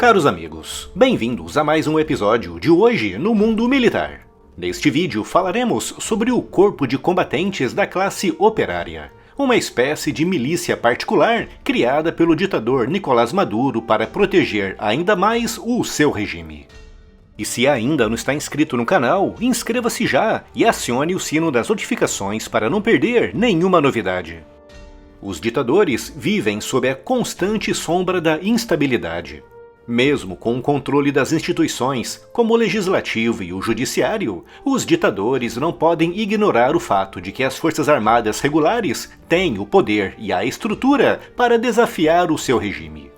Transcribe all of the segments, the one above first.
Caros amigos, bem-vindos a mais um episódio de Hoje no Mundo Militar. Neste vídeo falaremos sobre o Corpo de Combatentes da Classe Operária, uma espécie de milícia particular criada pelo ditador Nicolás Maduro para proteger ainda mais o seu regime. E se ainda não está inscrito no canal, inscreva-se já e acione o sino das notificações para não perder nenhuma novidade. Os ditadores vivem sob a constante sombra da instabilidade. Mesmo com o controle das instituições, como o legislativo e o judiciário, os ditadores não podem ignorar o fato de que as forças armadas regulares têm o poder e a estrutura para desafiar o seu regime.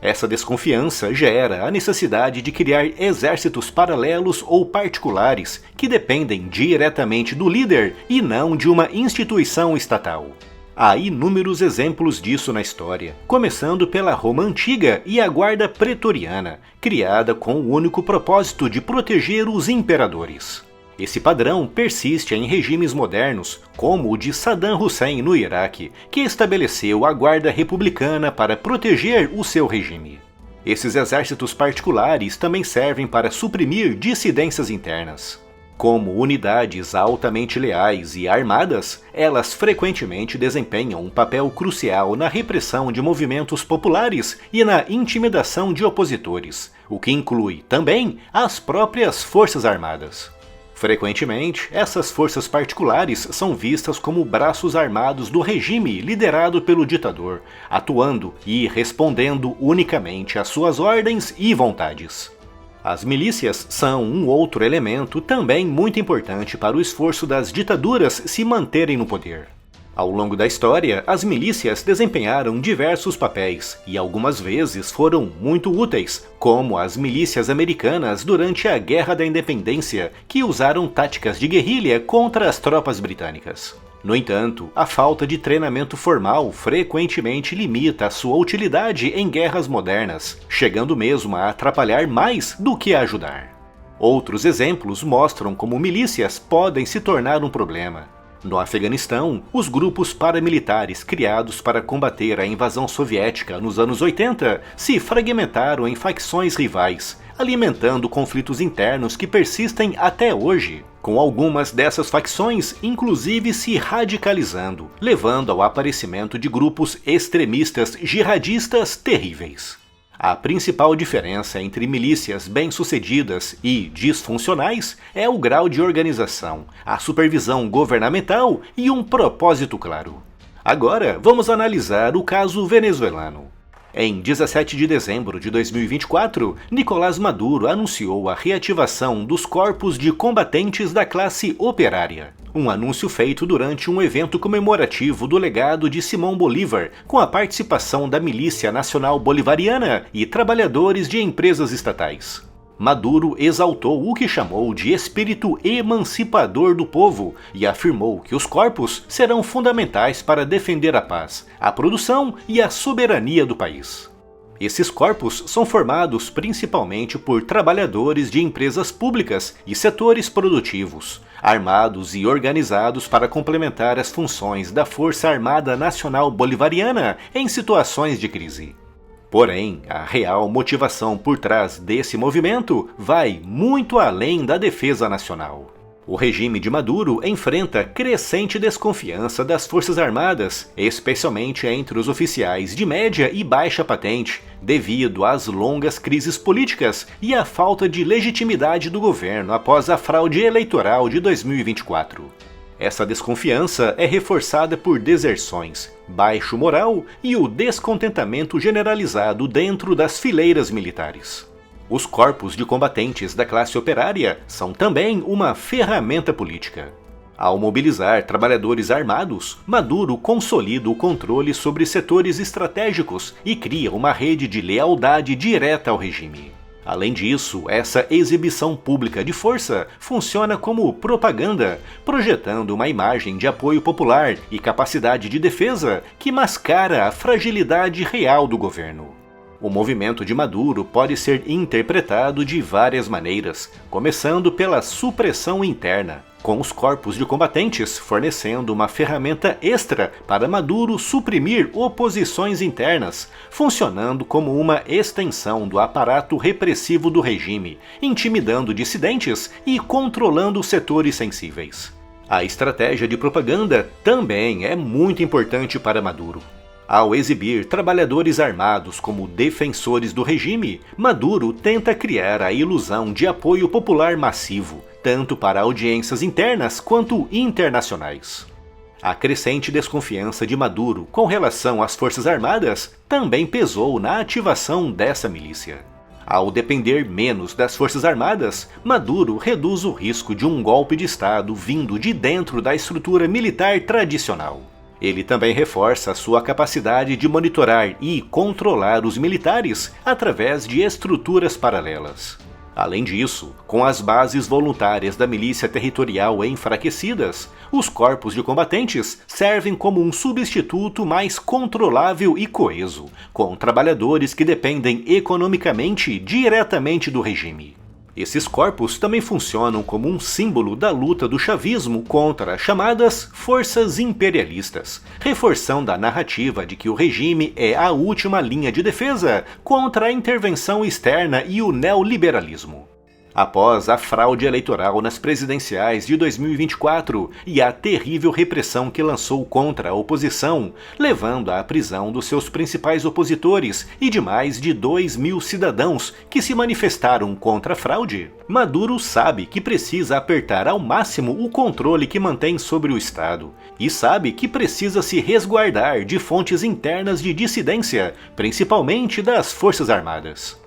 Essa desconfiança gera a necessidade de criar exércitos paralelos ou particulares que dependem diretamente do líder e não de uma instituição estatal. Há inúmeros exemplos disso na história, começando pela Roma Antiga e a Guarda Pretoriana, criada com o único propósito de proteger os imperadores. Esse padrão persiste em regimes modernos, como o de Saddam Hussein no Iraque, que estabeleceu a Guarda Republicana para proteger o seu regime. Esses exércitos particulares também servem para suprimir dissidências internas. Como unidades altamente leais e armadas, elas frequentemente desempenham um papel crucial na repressão de movimentos populares e na intimidação de opositores, o que inclui também as próprias forças armadas. Frequentemente, essas forças particulares são vistas como braços armados do regime liderado pelo ditador, atuando e respondendo unicamente às suas ordens e vontades. As milícias são um outro elemento também muito importante para o esforço das ditaduras se manterem no poder. Ao longo da história, as milícias desempenharam diversos papéis e algumas vezes foram muito úteis, como as milícias americanas durante a Guerra da Independência, que usaram táticas de guerrilha contra as tropas britânicas. No entanto, a falta de treinamento formal frequentemente limita a sua utilidade em guerras modernas, chegando mesmo a atrapalhar mais do que a ajudar. Outros exemplos mostram como milícias podem se tornar um problema. No Afeganistão, os grupos paramilitares criados para combater a invasão soviética nos anos 80 se fragmentaram em facções rivais, alimentando conflitos internos que persistem até hoje, com algumas dessas facções inclusive se radicalizando, levando ao aparecimento de grupos extremistas jihadistas terríveis. A principal diferença entre milícias bem-sucedidas e disfuncionais é o grau de organização, a supervisão governamental e um propósito claro. Agora, vamos analisar o caso venezuelano. Em 17 de dezembro de 2024, Nicolás Maduro anunciou a reativação dos corpos de combatentes da classe operária. Um anúncio feito durante um evento comemorativo do legado de Simão Bolívar, com a participação da Milícia Nacional Bolivariana e trabalhadores de empresas estatais. Maduro exaltou o que chamou de espírito emancipador do povo e afirmou que os corpos serão fundamentais para defender a paz, a produção e a soberania do país. Esses corpos são formados principalmente por trabalhadores de empresas públicas e setores produtivos, armados e organizados para complementar as funções da Força Armada Nacional Bolivariana em situações de crise. Porém, a real motivação por trás desse movimento vai muito além da defesa nacional. O regime de Maduro enfrenta crescente desconfiança das Forças Armadas, especialmente entre os oficiais de média e baixa patente, devido às longas crises políticas e à falta de legitimidade do governo após a fraude eleitoral de 2024. Essa desconfiança é reforçada por deserções, baixo moral e o descontentamento generalizado dentro das fileiras militares. Os corpos de combatentes da classe operária são também uma ferramenta política. Ao mobilizar trabalhadores armados, Maduro consolida o controle sobre setores estratégicos e cria uma rede de lealdade direta ao regime. Além disso, essa exibição pública de força funciona como propaganda, projetando uma imagem de apoio popular e capacidade de defesa que mascara a fragilidade real do governo. O movimento de Maduro pode ser interpretado de várias maneiras, começando pela supressão interna, com os corpos de combatentes fornecendo uma ferramenta extra para Maduro suprimir oposições internas, funcionando como uma extensão do aparato repressivo do regime, intimidando dissidentes e controlando setores sensíveis. A estratégia de propaganda também é muito importante para Maduro. Ao exibir trabalhadores armados como defensores do regime, Maduro tenta criar a ilusão de apoio popular massivo, tanto para audiências internas quanto internacionais. A crescente desconfiança de Maduro com relação às Forças Armadas também pesou na ativação dessa milícia. Ao depender menos das Forças Armadas, Maduro reduz o risco de um golpe de Estado vindo de dentro da estrutura militar tradicional. Ele também reforça sua capacidade de monitorar e controlar os militares através de estruturas paralelas. Além disso, com as bases voluntárias da milícia territorial enfraquecidas, os corpos de combatentes servem como um substituto mais controlável e coeso, com trabalhadores que dependem economicamente diretamente do regime. Esses corpos também funcionam como um símbolo da luta do chavismo contra as chamadas forças imperialistas, reforçando a narrativa de que o regime é a última linha de defesa contra a intervenção externa e o neoliberalismo. Após a fraude eleitoral nas presidenciais de 2024 e a terrível repressão que lançou contra a oposição, levando à prisão dos seus principais opositores e de mais de 2.000 cidadãos que se manifestaram contra a fraude, Maduro sabe que precisa apertar ao máximo o controle que mantém sobre o Estado e sabe que precisa se resguardar de fontes internas de dissidência, principalmente das Forças Armadas.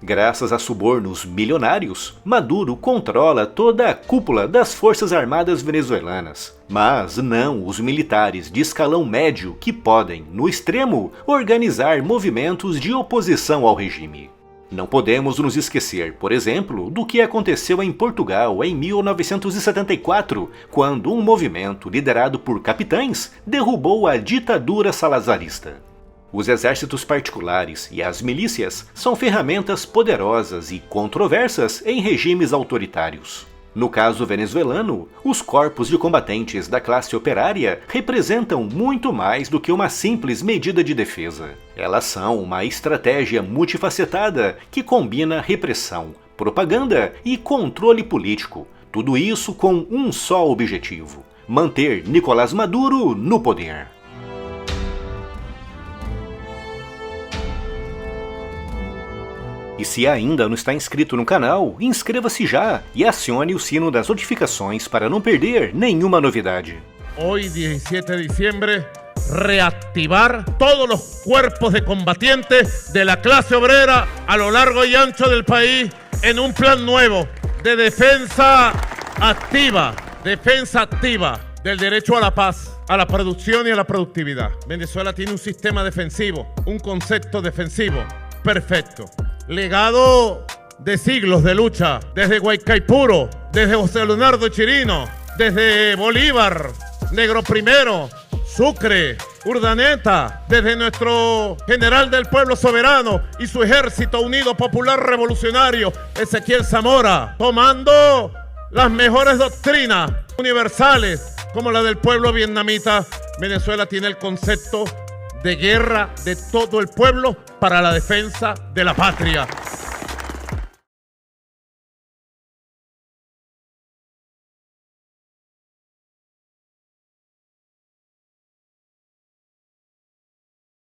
Graças a subornos milionários, Maduro controla toda a cúpula das Forças Armadas venezuelanas, mas não os militares de escalão médio que podem, no extremo, organizar movimentos de oposição ao regime. Não podemos nos esquecer, por exemplo, do que aconteceu em Portugal em 1974, quando um movimento liderado por capitães derrubou a ditadura salazarista. Os exércitos particulares e as milícias são ferramentas poderosas e controversas em regimes autoritários. No caso venezuelano, os corpos de combatentes da classe operária representam muito mais do que uma simples medida de defesa. Elas são uma estratégia multifacetada que combina repressão, propaganda e controle político, tudo isso com um só objetivo: manter Nicolás Maduro no poder. E se ainda não está inscrito no canal, inscreva-se já e acione o sino das notificações para não perder nenhuma novidade. Hoy, 17 de diciembre, reactivar todos los cuerpos de combatientes de la clase obrera a lo largo y ancho del país en un plan nuevo de defensa activa del derecho a la paz, a la producción y a la productividad. Venezuela tiene un sistema defensivo, un concepto defensivo perfecto. Legado de siglos de lucha, desde Guaycaipuro, desde José Leonardo Chirino, desde Bolívar, Negro Primero, Sucre, Urdaneta, desde nuestro general del pueblo soberano y su ejército unido popular revolucionario, Ezequiel Zamora, tomando las mejores doctrinas universales como la del pueblo vietnamita. Venezuela tiene el concepto de guerra de todo el pueblo para la defensa de la patria.